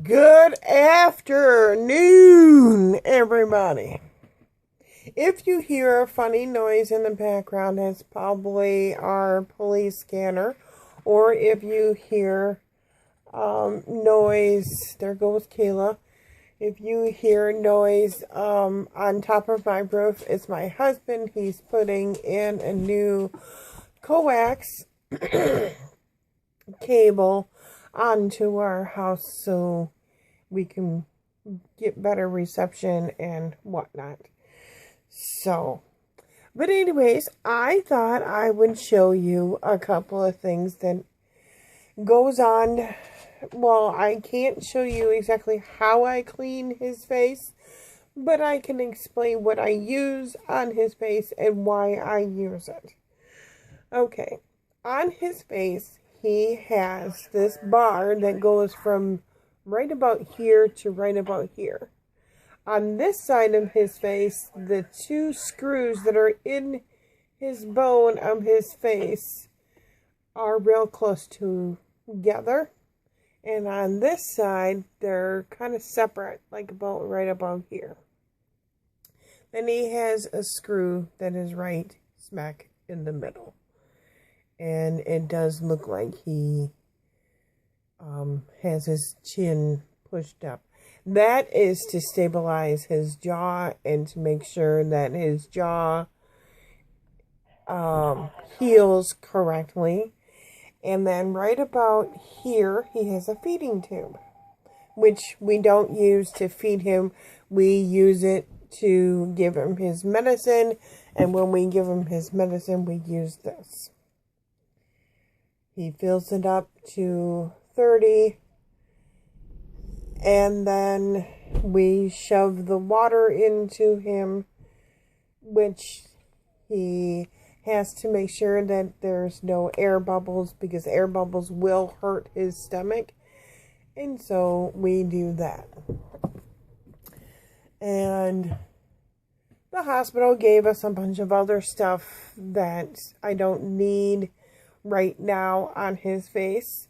Good afternoon, everybody. If you hear a funny noise in the background, it's probably our police scanner. Or if you hear noise, there goes Kayla. If you hear noise on top of my roof, it's my husband. He's putting in a new coax cable onto our house so we can get better reception and whatnot. But anyways, I thought I would show you a couple of things that goes on. Well, I can't show you exactly how I clean his face, but I can explain what I use on his face and why I use it. Okay, on his face, he has this bar that goes from right about here to right about here. On this side of his face, the two screws that are in his bone of his face are real close together. And on this side, they're kind of separate, like about right about here. Then he has a screw that is right smack in the middle. And it does look like he has his chin pushed up. That is to stabilize his jaw and to make sure that his jaw heals correctly. And then right about here, he has a feeding tube, which we don't use to feed him. We use it to give him his medicine. And when we give him his medicine, we use this. He fills it up to 30, and then we shove the water into him, which he has to make sure that there's no air bubbles, because air bubbles will hurt his stomach, and so we do that. And the hospital gave us a bunch of other stuff that I don't need right now on his face,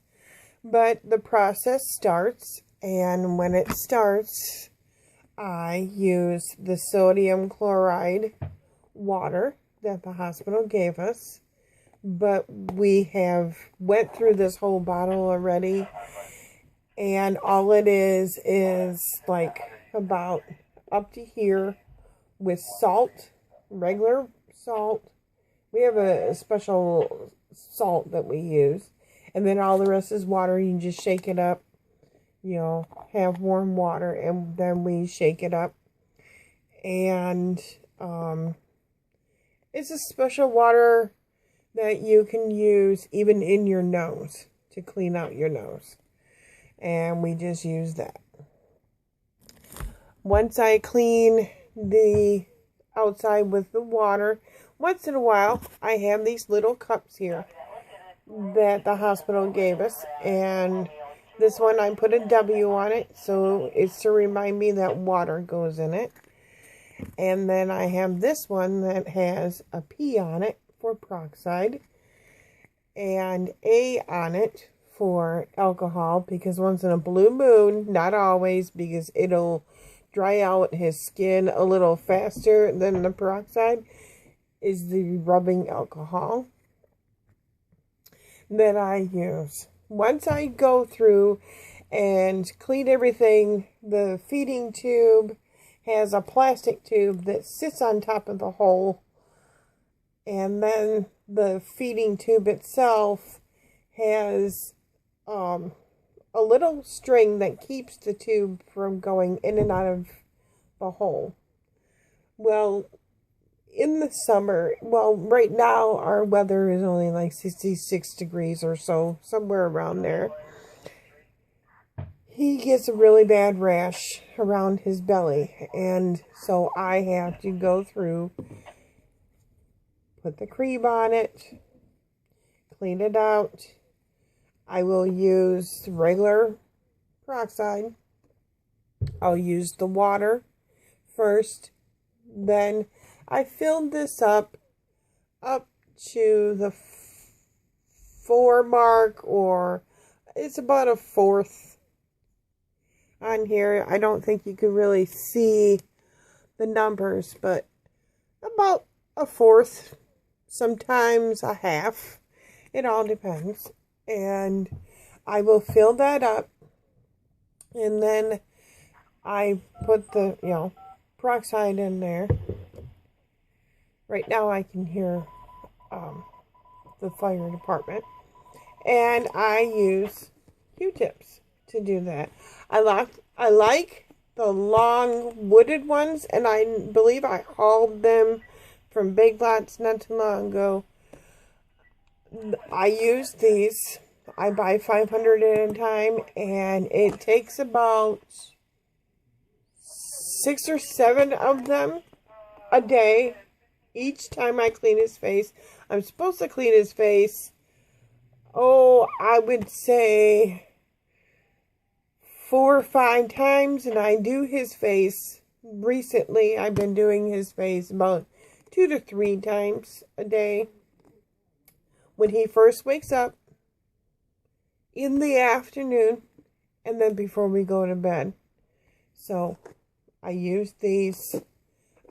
but the process starts, and when it starts, I use the sodium chloride water that the hospital gave us, but we have went through this whole bottle already, and all it is like about up to here with salt, regular salt. We have a special salt that we use, and then all the rest is water. You just shake it up, have warm water, and then we shake it up. And it's a special water that you can use even in your nose to clean out your nose, and we just use that. Once I clean the outside with the water, once in a while, I have these little cups here that the hospital gave us, and this one I put a W on it, so it's to remind me that water goes in it. And then I have this one that has a P on it for peroxide, and A on it for alcohol, because once in a blue moon, not always, because it'll dry out his skin a little faster than the peroxide, is the rubbing alcohol that I use. Once I go through and clean everything, the feeding tube has a plastic tube that sits on top of the hole, and then the feeding tube itself has a little string that keeps the tube from going in and out of the hole. Well, in the summer, right now our weather is only like 66 degrees or so, somewhere around there. He gets a really bad rash around his belly, and so I have to go through, put the cream on it, clean it out. I will use regular peroxide. I'll use the water first, then I filled this up to the 4 mark, or it's about a fourth on here. I don't think you can really see the numbers, but about a fourth, sometimes a half. It all depends. And I will fill that up, and then I put the, peroxide in there. Right now I can hear the fire department. And I use Q-tips to do that. I like the long wooded ones, and I believe I hauled them from Big Lots not too long ago. I use these. I buy 500 at a time, and it takes about 6 or 7 of them a day each time I clean his face. I'm supposed to clean his face, I would say 4 or 5 times, and I do his face. Recently, I've been doing his face about 2 to 3 times a day. When he first wakes up, in the afternoon, and then before we go to bed. So, I use these.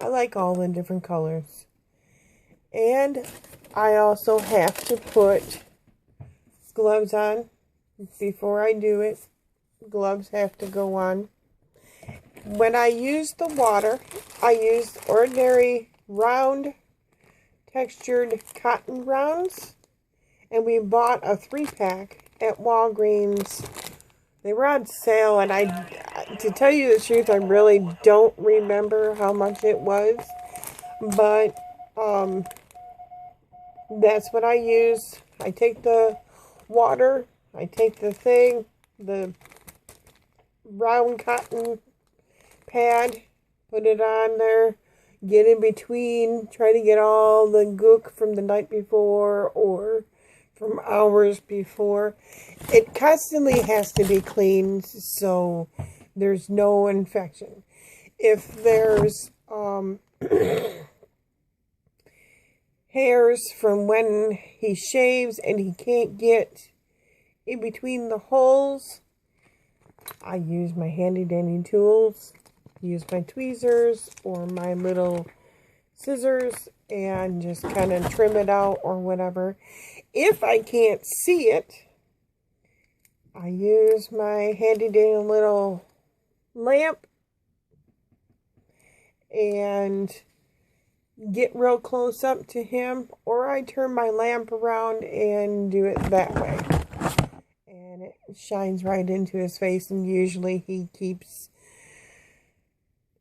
I like all the different colors. And I also have to put gloves on before I do it. Gloves have to go on. When I use the water, I use ordinary round textured cotton rounds. And we bought a 3-pack at Walgreens. They were on sale, and to tell you the truth, I really don't remember how much it was. But that's what I use. I take the water, I take the round cotton pad, put it on there, get in between, try to get all the gook from the night before or from hours before. It constantly has to be cleaned so there's no infection. If there's hairs from when he shaves and he can't get in between the holes, I use my handy dandy tools, use my tweezers or my little scissors and just kind of trim it out or whatever. If I can't see it, I use my handy dandy little lamp and get real close up to him, or I turn my lamp around and do it that way. And it shines right into his face, and usually he keeps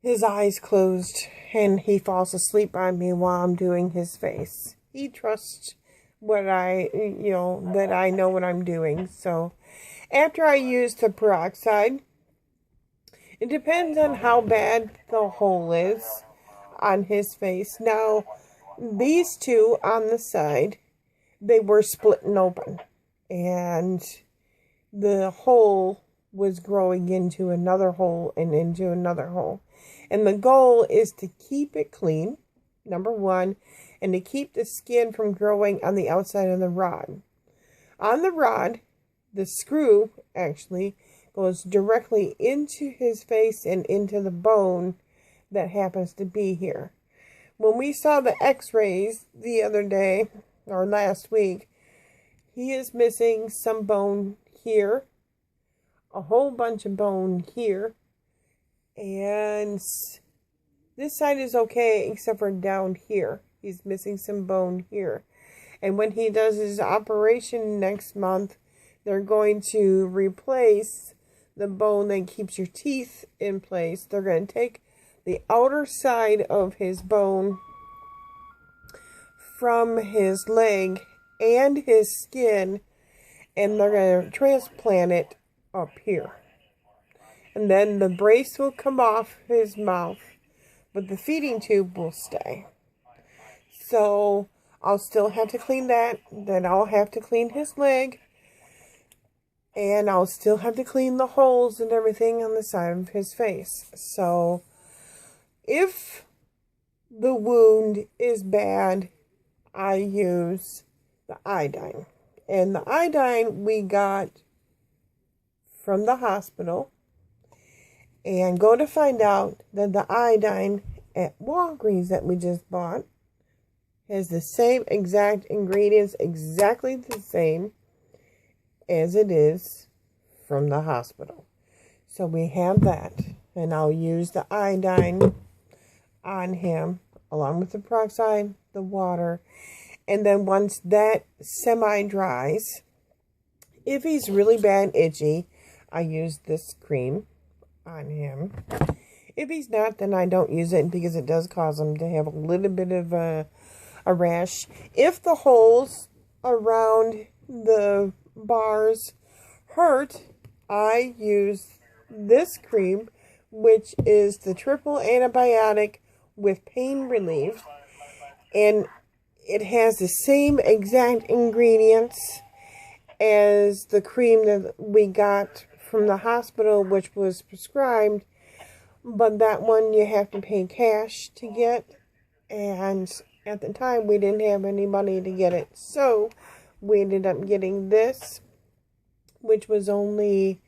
his eyes closed and he falls asleep on me while I'm doing his face. He trusts that I know what I'm doing. So after I use the peroxide, it depends on how bad the hole is on his face. Now, these two on the side, they were splitting open, and the hole was growing into another hole and into another hole. And the goal is to keep it clean, number one, and to keep the skin from growing on the outside of the rod. On the rod, the screw actually goes directly into his face and into the bone that happens to be here. When we saw the x-rays the other day, or last week, he is missing some bone here, a whole bunch of bone here, and this side is okay except for down here. He's missing some bone here. And when he does his operation next month, they're going to replace the bone that keeps your teeth in place. They're going to take the outer side of his bone from his leg and his skin, and they're going to transplant it up here. And then the brace will come off his mouth, but the feeding tube will stay. So I'll still have to clean that. Then I'll have to clean his leg. And I'll still have to clean the holes and everything on the side of his face. So if the wound is bad, I use the iodine. And the iodine we got from the hospital. And go to find out that the iodine at Walgreens that we just bought has the same exact ingredients, exactly the same as it is from the hospital. So we have that, and I'll use the iodine on him along with the peroxide, the water, and then once that semi-dries, if he's really bad itchy, I use this cream on him. If he's not, then I don't use it because it does cause him to have a little bit of a rash. If the holes around the bars hurt, I use this cream, which is the triple antibiotic with pain relief, and it has the same exact ingredients as the cream that we got from the hospital, which was prescribed, but that one you have to pay cash to get, and at the time we didn't have any money to get it, so we ended up getting this, which was only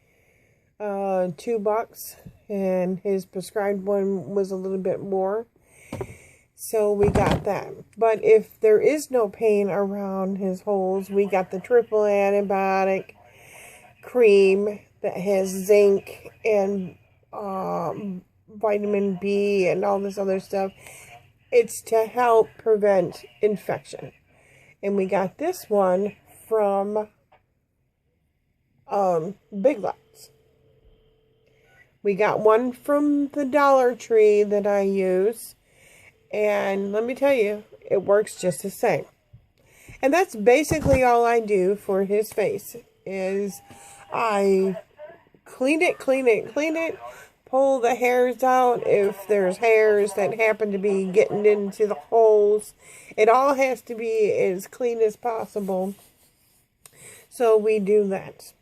$2, and his prescribed one was a little bit more. So we got that. But if there is no pain around his holes, we got the triple antibiotic cream that has zinc and vitamin B and all this other stuff. It's to help prevent infection. And we got this one from Big Lots. We got one from the Dollar Tree that I use. And let me tell you, it works just the same. And that's basically all I do for his face, is I clean it, pull the hairs out if there's hairs that happen to be getting into the holes. It all has to be as clean as possible. So we do that.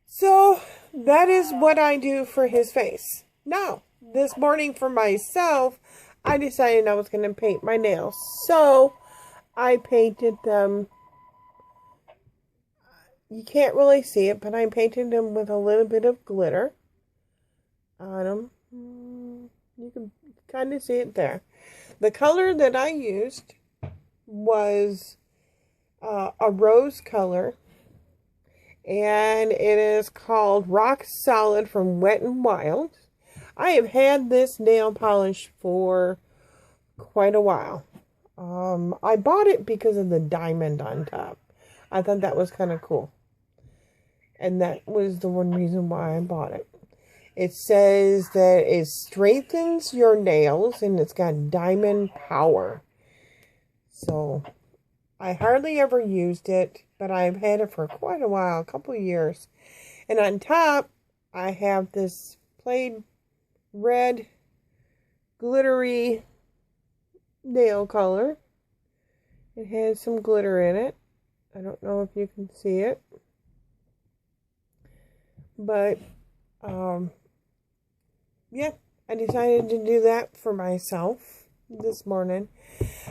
So that is what I do for his face. Now, this morning for myself, I decided I was going to paint my nails. So I painted them. You can't really see it, but I painted them with a little bit of glitter on them. You can kind of see it there. The color that I used was a rose color, and it is called Rock Solid from Wet n Wild. I have had this nail polish for quite a while. I bought it because of the diamond on top. I thought that was kind of cool. And that was the one reason why I bought it. It says that it strengthens your nails and it's got diamond power. So, I hardly ever used it, but I've had it for quite a while, a couple of years. And on top, I have this plain red glittery nail color. It has some glitter in it. I don't know if you can see it. But, yeah, I decided to do that for myself this morning.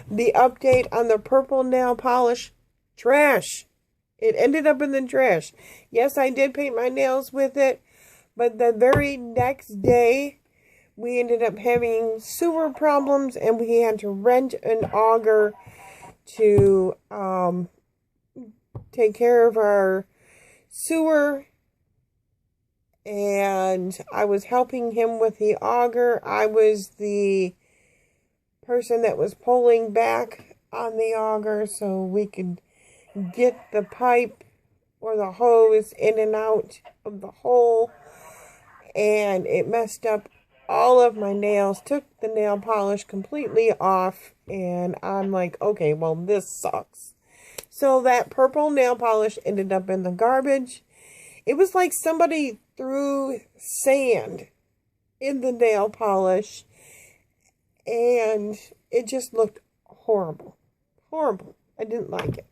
The update on the purple nail polish, trash. It ended up in the trash. Yes, I did paint my nails with it, but the very next day, we ended up having sewer problems, and we had to rent an auger to take care of our sewer. And I was helping him with the auger. I was the person that was pulling back on the auger so we could get the pipe or the hose in and out of the hole. And it messed up all of my nails, took the nail polish completely off, and I'm like, okay, well, this sucks. So that purple nail polish ended up in the garbage. It was like somebody threw sand in the nail polish, and it just looked horrible. Horrible. I didn't like it.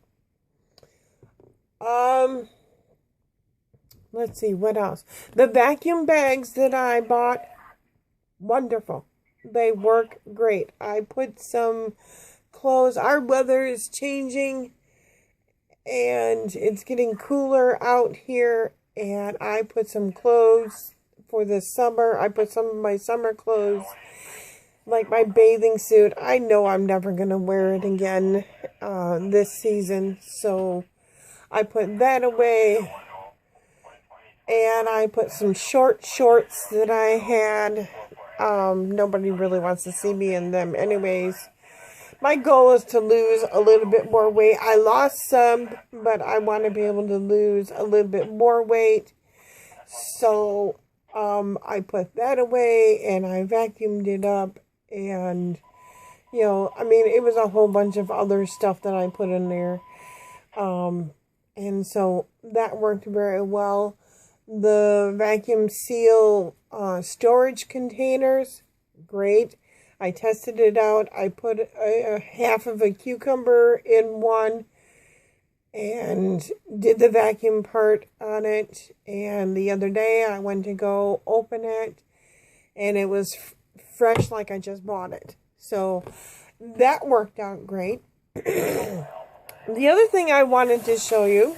Let's see, what else? The vacuum bags that I bought, wonderful. They work great. I put some clothes. Our weather is changing, and it's getting cooler out here, and I put some clothes for the summer. I put some of my summer clothes, like my bathing suit. I know I'm never going to wear it again this season. So I put that away. And I put some short shorts that I had. Nobody really wants to see me in them anyways. My goal is to lose a little bit more weight. I lost some, but I want to be able to lose a little bit more weight. So, I put that away and I vacuumed it up. And, you know, I mean, it was a whole bunch of other stuff that I put in there. And so that worked very well. The vacuum seal storage containers, great. I tested it out. I put a half of a cucumber in one and did the vacuum part on it. And the other day I went to go open it and it was fresh like I just bought it. So that worked out great. The other thing I wanted to show you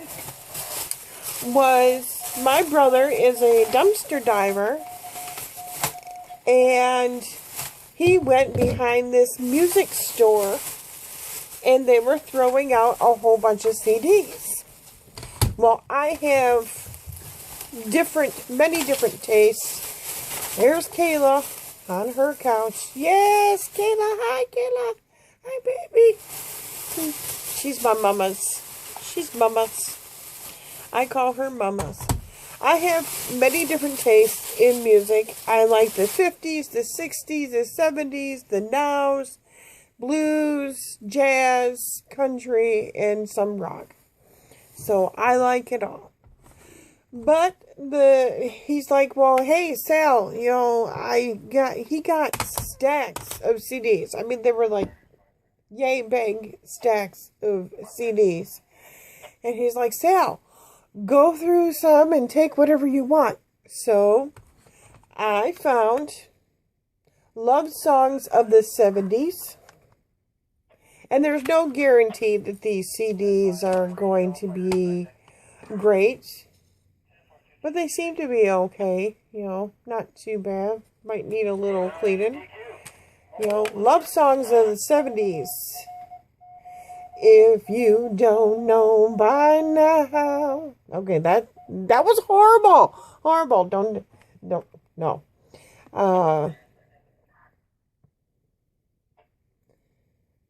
was my brother is a dumpster diver, and he went behind this music store, and they were throwing out a whole bunch of CDs. Well, I have many different tastes. There's Kayla on her couch. Yes, Kayla. Hi, Kayla. Hi, baby. She's my mama's. She's mama's. I call her mama's. I have many different tastes in music. I like the 50s, the 60s, the 70s, the nows, blues, jazz, country, and some rock. So I like it all. But he's like, well, hey, Sal, you know, he got stacks of CDs. I mean, they were like yay big stacks of CDs. And he's like, Sal, go through some and take whatever you want. So I found love songs of the 70s. And there's no guarantee that these CDs are going to be great. But they seem to be okay. You know, not too bad. Might need a little cleaning. You know, love songs of the 70s. If you don't know by now. Okay, that was horrible. Horrible. Don't, no.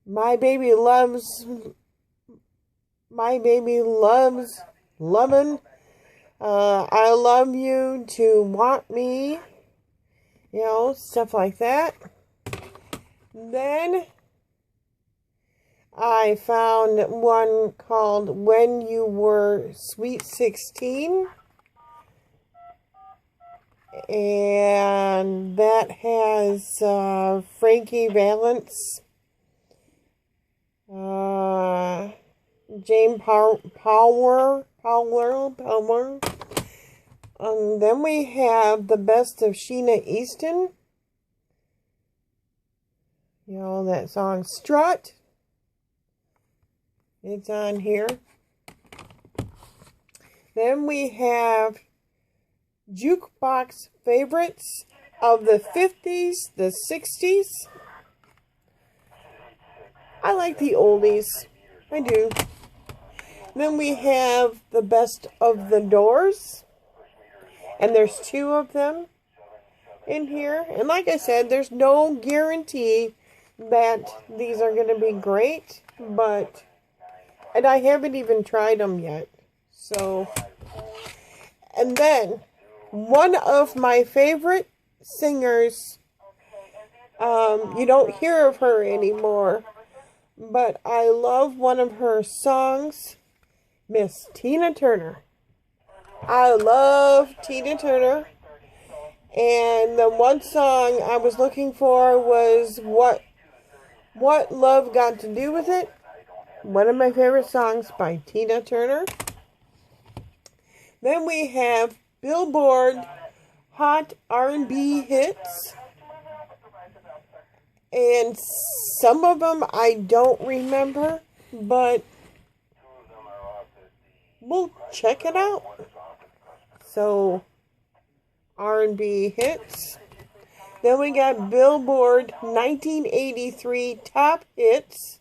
My baby loves loving. I love you to want me. You know, stuff like that. Then I found one called When You Were Sweet 16. And that has Frankie Valance, Jane Palmer. Then we have the best of Sheena Easton. You know, that song Strut. It's on here. Then we have jukebox favorites of the 50s, the 60s. I like the oldies. I do. Then we have the best of the Doors. And there's 2 of them in here. And like I said, there's no guarantee that these are going to be great. And I haven't even tried them yet. So, and then one of my favorite singers, you don't hear of her anymore, but I love one of her songs, Miss Tina Turner. I love Tina Turner. And the one song I was looking for was What Love Got to Do With It. One of my favorite songs by Tina Turner. Then we have Billboard Hot R&B Hits. And some of them I don't remember, but we'll check it out. So, R&B hits. Then we got Billboard 1983 Top Hits.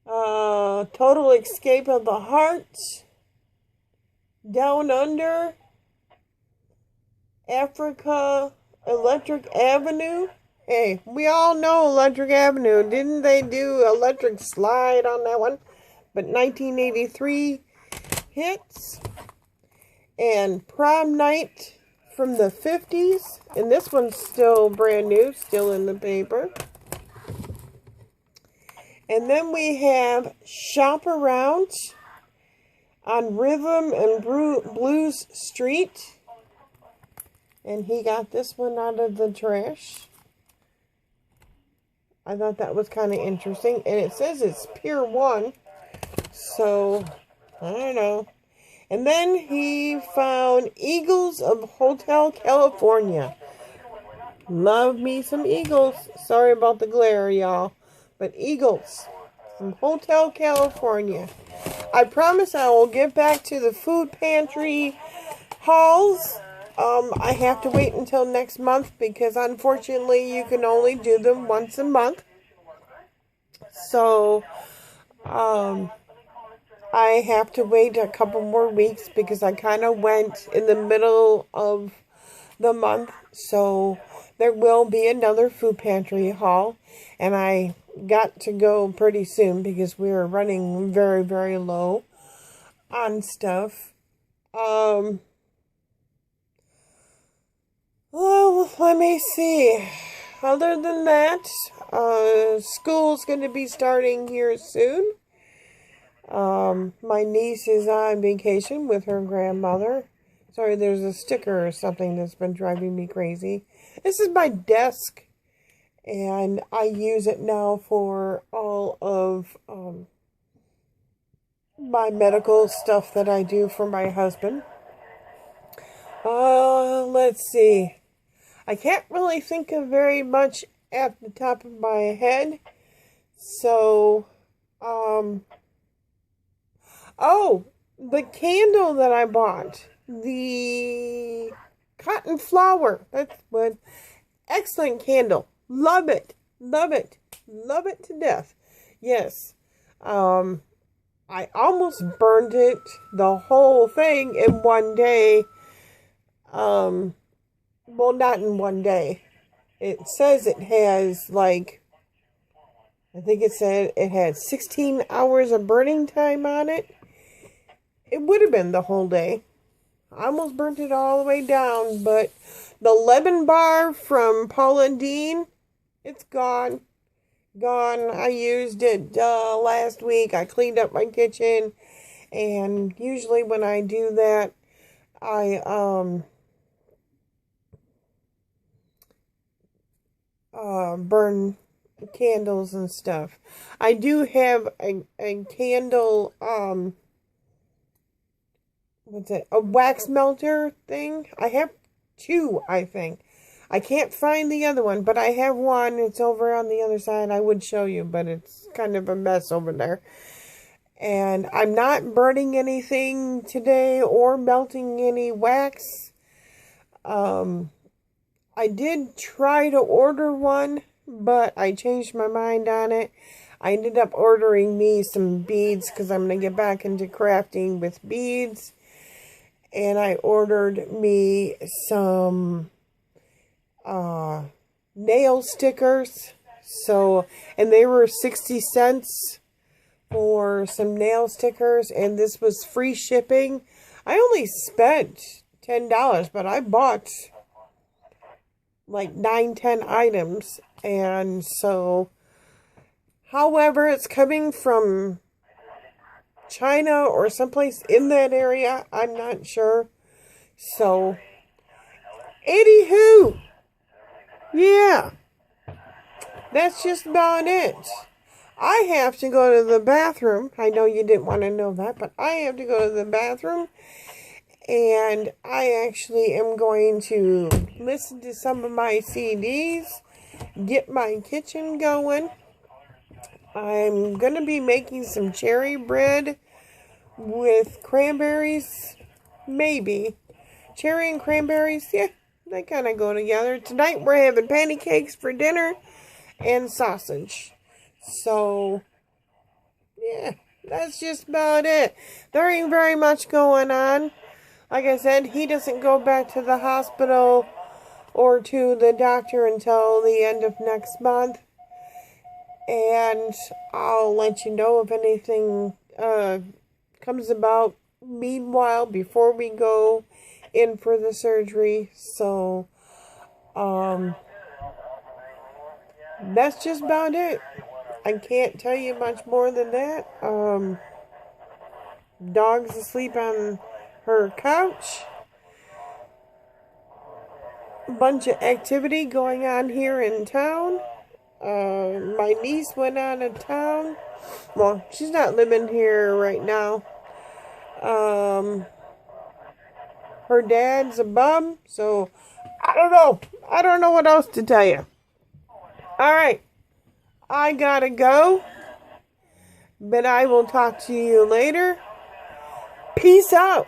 Total Escape of the Heart. Down Under. Africa, Electric Avenue. Hey, we all know Electric Avenue. Didn't they do Electric Slide on that one? But 1983 hits. And Prom Night from the 50s. And this one's still brand new, still in the paper. And then we have Shop Around on Rhythm and Blues Street. And he got this one out of the trash. I thought that was kind of interesting. And it says it's Pier 1. So, I don't know. And then he found Eagles of Hotel California. Love me some Eagles. Sorry about the glare, y'all. But Eagles from Hotel California. I promise I will get back to the food pantry hauls. I have to wait until next month because unfortunately you can only do them once a month. So, I have to wait a couple more weeks because I kind of went in the middle of the month. So, there will be another food pantry haul. And I got to go pretty soon because we were running very, very low on stuff. Well, let me see. Other than that, school's going to be starting here soon. My niece is on vacation with her grandmother. Sorry, there's a sticker or something that's been driving me crazy. This is my desk, and I use it now for all of my medical stuff that I do for my husband. Let's see. I can't really think of very much at the top of my head. So, oh, the candle that I bought. The cotton flower. That's what. Excellent candle. Love it. Love it. Love it to death. Yes. I almost burned it, the whole thing, in one day. Well, not in one day. It says it has, like, I think it said it had 16 hours of burning time on it. It would have been the whole day. I almost burnt it all the way down, but the lemon bar from Paula Deen, it's gone. Gone. I used it last week. I cleaned up my kitchen, and usually when I do that, I burn candles and stuff. I do have a candle, what's it? A wax melter thing. I have two, I think. I can't find the other one, but I have one. It's over on the other side. I would show you, but it's kind of a mess over there. And I'm not burning anything today or melting any wax. I did try to order one, but I changed my mind on it. I ended up ordering me some beads because I'm going to get back into crafting with beads. And I ordered me some nail stickers. So, and they were 60 cents for some nail stickers. And this was free shipping. I only spent $10, but I bought like 9-10 items. And so, however, it's coming from China or someplace in that area. I'm not sure. So, anywho, yeah, that's just about it. I have to go to the bathroom. I know you didn't want to know that, but I have to go to the bathroom. And I actually am going to listen to some of my CDs, get my kitchen going. I'm going to be making some cherry bread with cranberries, maybe. cherry and cranberries, yeah, they kind of go together. Tonight we're having pancakes for dinner and sausage. So, yeah, that's just about it. There ain't very much going on. Like I said, he doesn't go back to the hospital or to the doctor until the end of next month. And I'll let you know if anything comes about meanwhile before we go in for the surgery. So, that's just about it. I can't tell you much more than that. Dog's asleep on her couch. Bunch of activity going on here in town. My niece went out of town. Well, she's not living here right now. Her dad's a bum, so I don't know. I don't know what else to tell you. Alright, I gotta go, but I will talk to you later. Peace out.